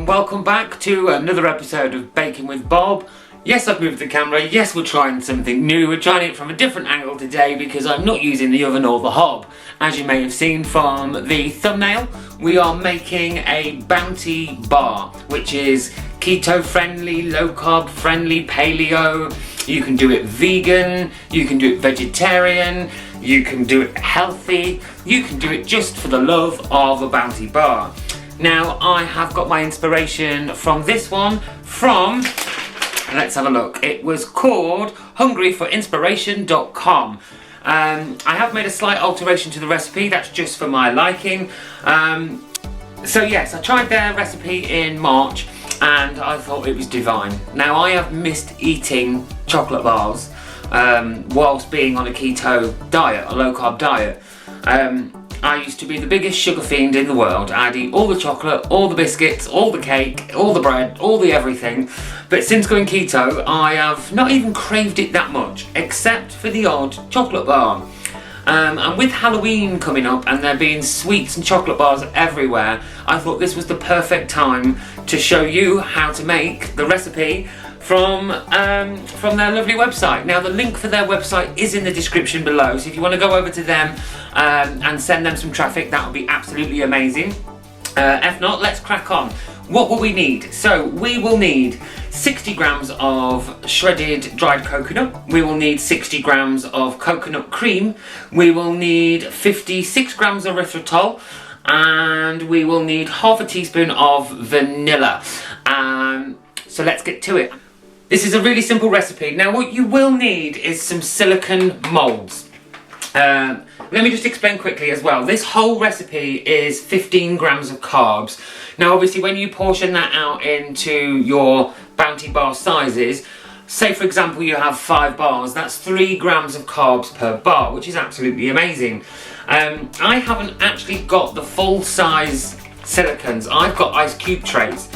Welcome back to another episode of Baking with Bob. Yes, I've moved the camera. Yes, we're trying something new. We're trying it from a different angle today because I'm not using the oven or the hob. As you may have seen from the thumbnail, we are making a Bounty bar, which is keto friendly, low carb friendly, paleo. You can do it vegan, you can do it vegetarian, you can do it healthy, you can do it just for the love of a Bounty bar. Now, I have got my inspiration from this one from, let's have a look, it was called hungryforinspiration.com. I have made a slight alteration to the recipe, that's just for my liking. So yes, I tried their recipe in March and I thought it was divine. Now, I have missed eating chocolate bars whilst being on a keto diet, a low carb diet. I used to be the biggest sugar fiend in the world. I'd eat all the chocolate, all the biscuits, all the cake, all the bread, all the everything. But since going keto, I have not even craved it that much, except for the odd chocolate bar. And with Halloween coming up and there being sweets and chocolate bars everywhere, I thought this was the perfect time to show you how to make the recipe from their lovely website. Now, the link for their website is in the description below, so if you want to go over to them and send them some traffic, that would be absolutely amazing. If not, let's crack on. What will we need? So we will need 60 grams of shredded dried coconut. We will need 60 grams of coconut cream. We will need 56 grams of erythritol. And we will need half a teaspoon of vanilla. So let's get to it. This is a really simple recipe. Now, what you will need is some silicone moulds. Let me just explain quickly as well. This whole recipe is 15 grams of carbs. Now, obviously, when you portion that out into your Bounty bar sizes, say for example you have 5 bars, that's 3 grams of carbs per bar, which is absolutely amazing. I haven't actually got the full size silicones. I've got ice cube trays,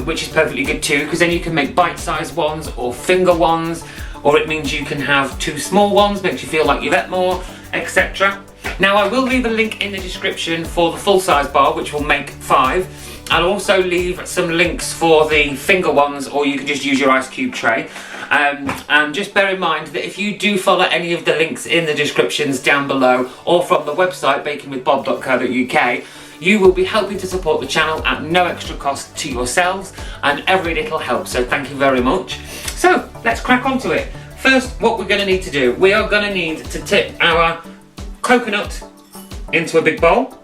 which is perfectly good too, because then you can make bite-sized ones or finger ones, or it means you can have 2 small ones, makes you feel like you've ate more, etc. Now, I will leave a link in the description for the full-size bar, which will make 5. I'll also leave some links for the finger ones, or you can just use your ice cube tray. And just bear in mind that if you do follow any of the links in the descriptions down below, or from the website bakingwithbob.co.uk, you will be helping to support the channel at no extra cost to yourselves, and every little helps, so thank you very much. So, let's crack on to it. First, what we're going to need to do, we are going to need to tip our coconut into a big bowl.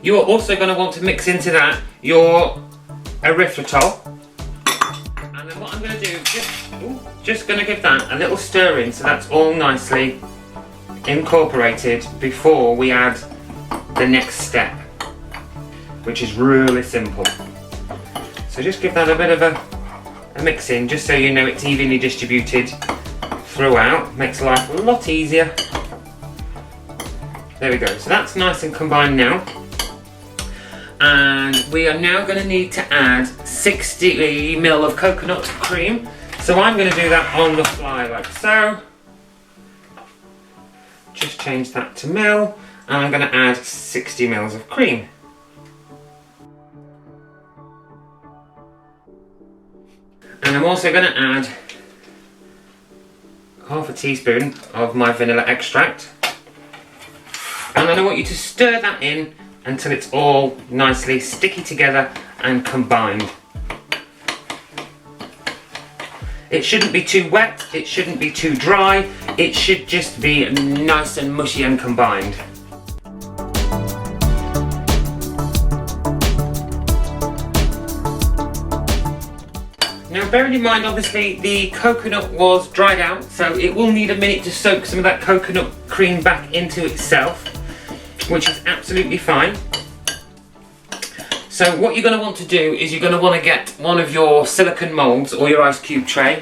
You are also going to want to mix into that your erythritol. And then what I'm going to do, just going to give that a little stir in so that's all nicely incorporated before we add the next step, which is really simple. So just give that a bit of a mix in, just so you know it's evenly distributed throughout. Makes life a lot easier. There we go, so that's nice and combined now. And we are now going to need to add 60 ml of coconut cream. So I'm going to do that on the fly like so. Just change that to mil, and I'm going to add 60 ml of cream. And I'm also going to add half a teaspoon of my vanilla extract. And then I want you to stir that in until it's all nicely sticky together and combined. It shouldn't be too wet, it shouldn't be too dry, it should just be nice and mushy and combined. Now, bearing in mind, obviously, the coconut was dried out, so it will need a minute to soak some of that coconut cream back into itself, which is absolutely fine. So what you're going to want to do is you're going to want to get one of your silicone moulds or your ice cube tray.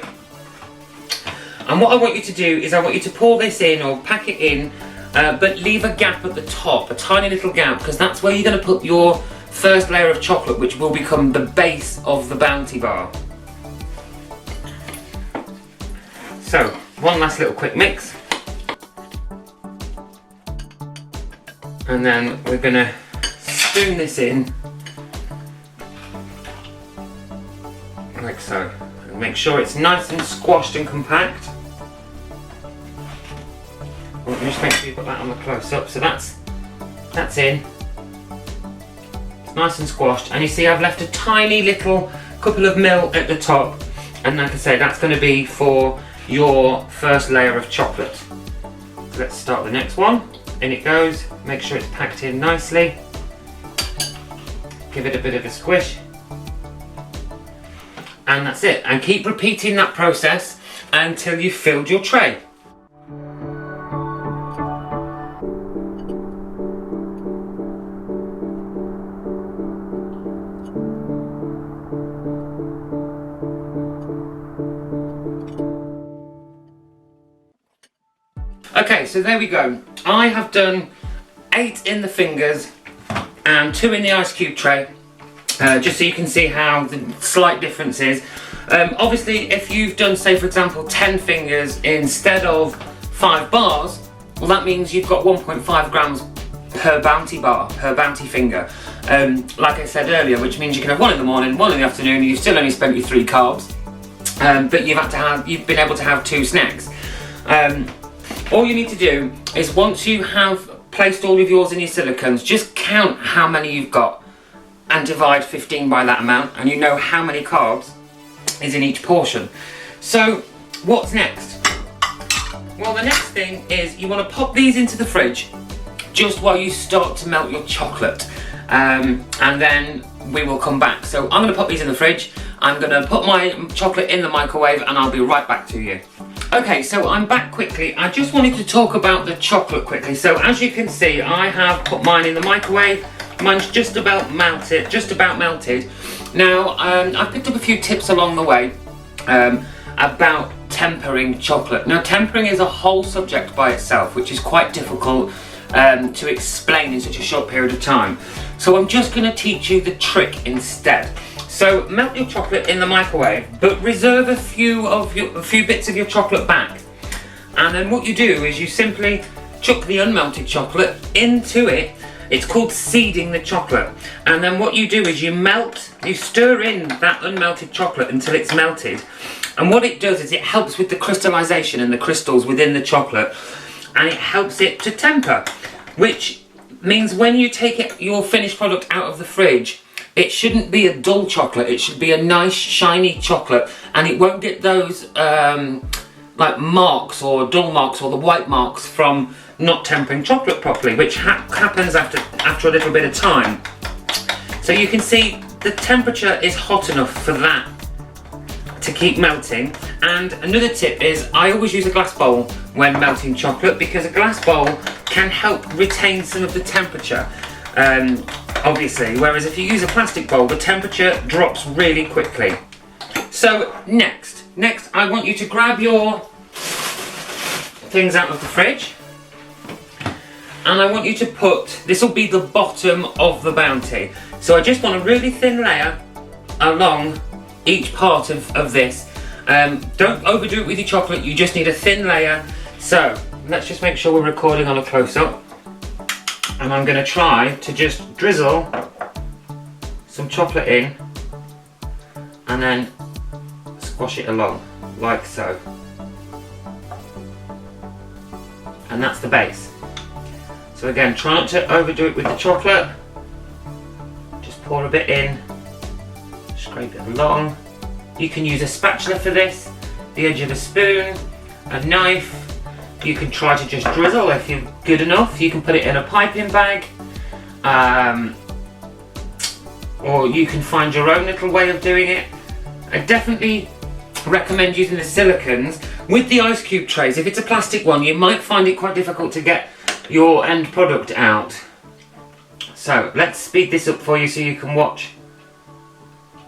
And what I want you to do is I want you to pour this in or pack it in, but leave a gap at the top, a tiny little gap, because that's where you're going to put your first layer of chocolate, which will become the base of the Bounty bar. So, one last little quick mix. And then we're going to spoon this in make sure it's nice and squashed and compact. Well, just make sure you put that on the close-up. So that's in. It's nice and squashed, and you see I've left a tiny little couple of mil at the top, and like I say, that's going to be for your first layer of chocolate. So let's start the next one. In it goes. Make sure it's packed in nicely. Give it a bit of a squish. And that's it. And keep repeating that process until you've filled your tray. Okay, so there we go. I have done 8 in the fingers and 2 in the ice cube tray, just so you can see how the slight difference is. Obviously, if you've done, say for example, 10 fingers instead of 5 bars, well, that means you've got 1.5 grams per bounty bar, per bounty finger. Like I said earlier, which means you can have 1 in the morning, 1 in the afternoon, and you've still only spent your 3 carbs, but you've been able to have 2 snacks. All you need to do is, once you have placed all of yours in your silicones, just count how many you've got and divide 15 by that amount, and you know how many carbs is in each portion. So what's next? Well, the next thing is you want to pop these into the fridge just while you start to melt your chocolate, and then we will come back. So I'm going to pop these in the fridge, I'm going to put my chocolate in the microwave, and I'll be right back to you. Okay, so I'm back quickly. I just wanted to talk about the chocolate quickly. So as you can see, I have put mine in the microwave. Mine's just about melted. Now, I've picked up a few tips along the way about tempering chocolate. Now, tempering is a whole subject by itself, which is quite difficult to explain in such a short period of time. So I'm just going to teach you the trick instead. So melt your chocolate in the microwave, but reserve a few bits of your chocolate back. And then what you do is you simply chuck the unmelted chocolate into it. It's called seeding the chocolate. And then what you do is you stir in that unmelted chocolate until it's melted. And what it does is it helps with the crystallization and the crystals within the chocolate, and it helps it to temper, which means when you take your finished product out of the fridge, it shouldn't be a dull chocolate, it should be a nice shiny chocolate, and it won't get those like marks or dull marks or the white marks from not tempering chocolate properly, which happens after a little bit of time. So you can see the temperature is hot enough for that to keep melting. And another tip is I always use a glass bowl when melting chocolate, because a glass bowl can help retain some of the temperature. Obviously, whereas if you use a plastic bowl, the temperature drops really quickly. So next I want you to grab your things out of the fridge, and I want you to this will be the bottom of the bounty. So I just want a really thin layer along each part of this. Don't overdo it with your chocolate, you just need a thin layer. So let's just make sure we're recording on a close-up. And I'm going to try to just drizzle some chocolate in and then squash it along like so. And that's the base. So again, try not to overdo it with the chocolate. Just pour a bit in, scrape it along. You can use a spatula for this, the edge of a spoon, a knife. You can try to just drizzle if you're good enough. You can put it in a piping bag, or you can find your own little way of doing it. I definitely recommend using the silicones. With the ice cube trays, if it's a plastic one, you might find it quite difficult to get your end product out. So let's speed this up for you so you can watch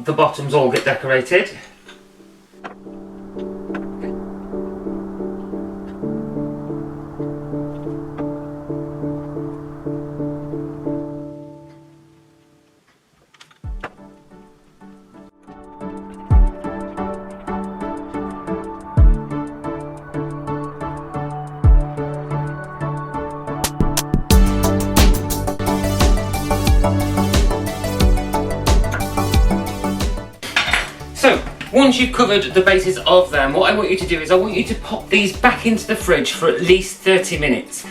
the bottoms all get decorated. So once you've covered the bases of them, what I want you to do is I want you to pop these back into the fridge for at least 30 minutes.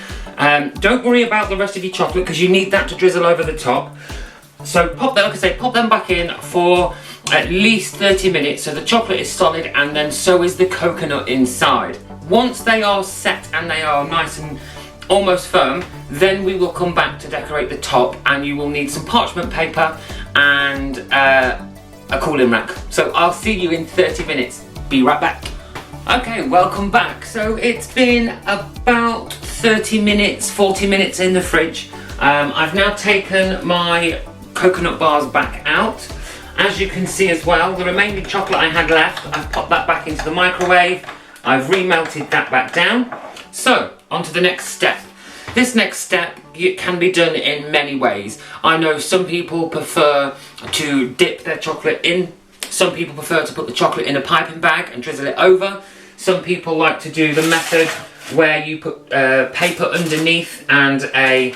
Don't worry about the rest of your chocolate because you need that to drizzle over the top. So pop them, like I say, pop them back in for at least 30 minutes so the chocolate is solid and then so is the coconut inside. Once they are set and they are nice and almost firm, then we will come back to decorate the top and you will need some parchment paper and a cooling rack. So I'll see you in 30 minutes. Be right back. Okay, welcome back. So it's been about 30 minutes, 40 minutes in the fridge. I've now taken my coconut bars back out. As you can see as well, the remaining chocolate I had left, I've popped that back into the microwave. I've remelted that back down. So, on to the next step. This next step can be done in many ways. I know some people prefer to dip their chocolate in. Some people prefer to put the chocolate in a piping bag and drizzle it over. Some people like to do the method where you put paper underneath and a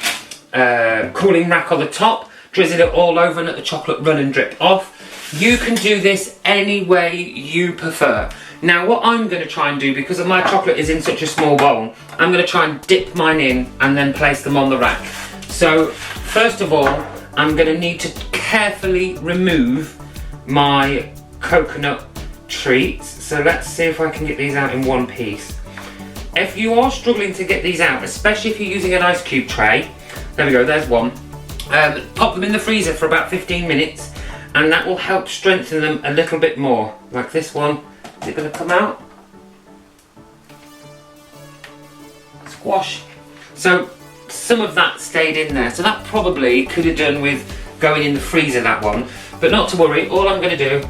cooling rack on the top. Drizzle it all over and let the chocolate run and drip off. You can do this any way you prefer. Now what I'm going to try and do, because my chocolate is in such a small bowl, I'm going to try and dip mine in and then place them on the rack. So first of all, I'm going to need to carefully remove my coconut treats. So let's see if I can get these out in one piece. If you are struggling to get these out, especially if you're using an ice cube tray, there we go, there's one. Pop them in the freezer for about 15 minutes and that will help strengthen them a little bit more. Like this one, is it going to come out? Squash. So some of that stayed in there, so that probably could have done with going in the freezer, that one. But not to worry, all I'm going to do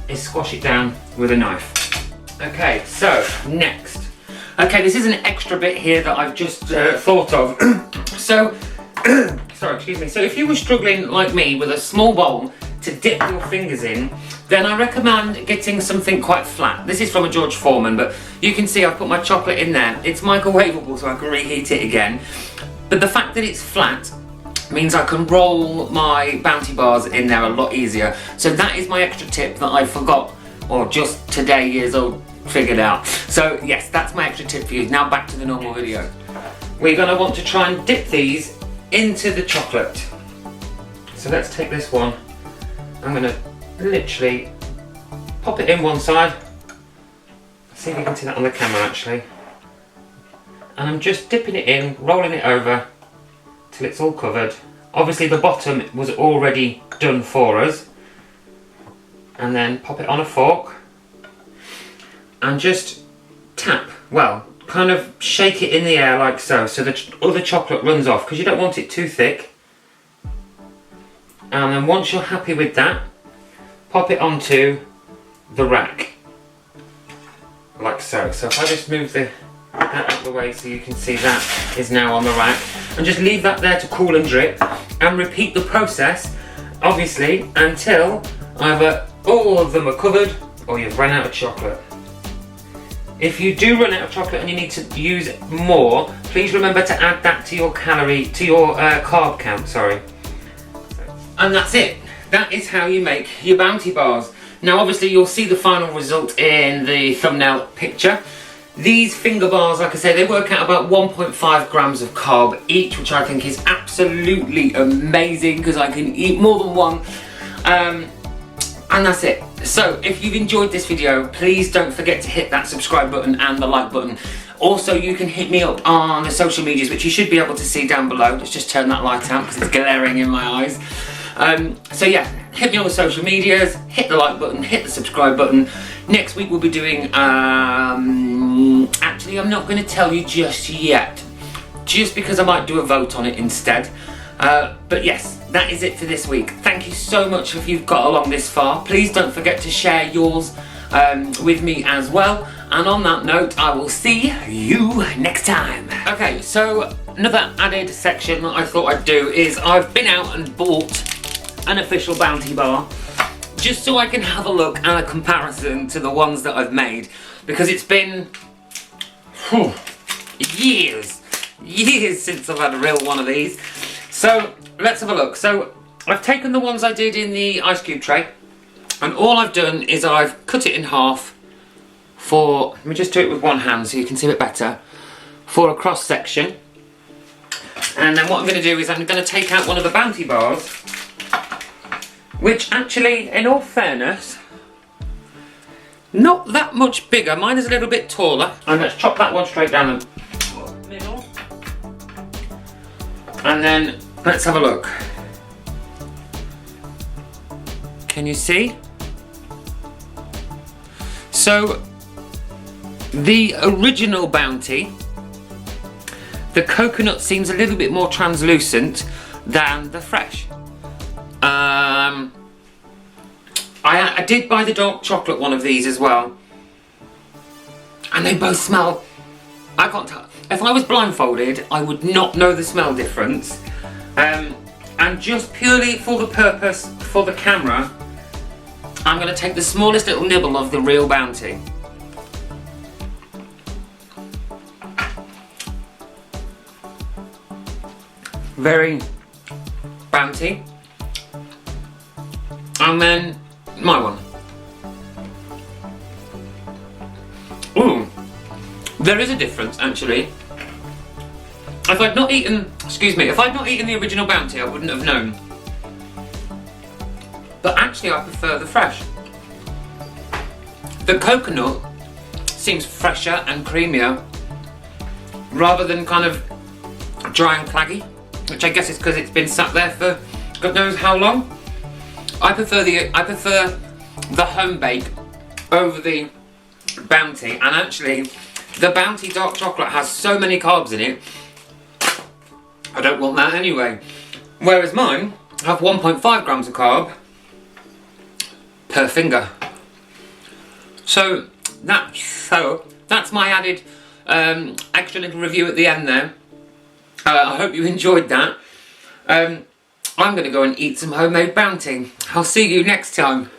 is squash it down with a knife. Okay, so next. Okay, this is an extra bit here that I've just thought of. So, sorry, excuse me. So if you were struggling like me with a small bowl to dip your fingers in, then I recommend getting something quite flat. This is from a George Foreman, but you can see I've put my chocolate in there. It's microwavable, so I can reheat it again. But the fact that it's flat means I can roll my Bounty bars in there a lot easier. So that is my extra tip that I forgot, or just today years old figured out. So yes, that's my extra tip for you. Now back to the normal video. We're going to want to try and dip these into the chocolate. So let's take this one. I'm going to literally pop it in one side. See if you can see that on the camera actually. And I'm just dipping it in, rolling it over till it's all covered. Obviously the bottom was already done for us. And then pop it on a fork and just tap, well, kind of shake it in the air like so the other chocolate runs off, because you don't want it too thick. And then once you're happy with that, pop it onto the rack like so. So if I just move that out of the way so you can see that is now on the rack, and just leave that there to cool and drip, and repeat the process obviously until either all of them are covered or you've run out of chocolate. If you do run out of chocolate and you need to use more, please remember to add that to your carb count, sorry. And that's it. That is how you make your Bounty bars. Now obviously you'll see the final result in the thumbnail picture. These finger bars, like I say, they work out about 1.5 grams of carb each, which I think is absolutely amazing because I can eat more than one. And that's it. So if you've enjoyed this video, please don't forget to hit that subscribe button and the like button. Also, you can hit me up on the social medias, which you should be able to see down below. Let's just turn that light out because it's glaring in my eyes. So yeah, hit me on the social medias, hit the like button, hit the subscribe button. Next week we'll be doing, actually I'm not going to tell you just yet, just because I might do a vote on it instead. But yes, that is it for this week. Thank you so much if you've got along this far. Please don't forget to share yours with me as well. And on that note, I will see you next time. Okay, so another added section that I thought I'd do is I've been out and bought an official Bounty bar, just so I can have a look and a comparison to the ones that I've made, because it's been years since I've had a real one of these. So let's have a look. So I've taken the ones I did in the ice cube tray, And all I've done is I've cut it in half for, let me just do it with one hand so you can see it better, for a cross section. And then what I'm going to do is I'm going to take out one of the Bounty bars, which actually, in all fairness, not that much bigger. Mine is a little bit taller. And let's chop that one straight down the middle. And then let's have a look. Can you see? So, the original Bounty, the coconut seems a little bit more translucent than the fresh. I did buy the dark chocolate one of these as well, and they both smell, I can't tell, if I was blindfolded I would not know the smell difference, and just purely for the purpose, for the camera, I'm going to take the smallest little nibble of the real Bounty. Very Bounty. And then my one. Ooh, there is a difference actually. If I'd not eaten, if I'd not eaten the original Bounty, I wouldn't have known. But actually I prefer the fresh. The coconut seems fresher and creamier rather than kind of dry and claggy, which I guess is because it's been sat there for God knows how long. I prefer the home bake over the Bounty, and actually the Bounty dark chocolate has so many carbs in it, I don't want that anyway. Whereas mine have 1.5 grams of carb per finger. So that's my added extra little review at the end there. I hope you enjoyed that. I'm going to go and eat some homemade Bounty. I'll see you next time.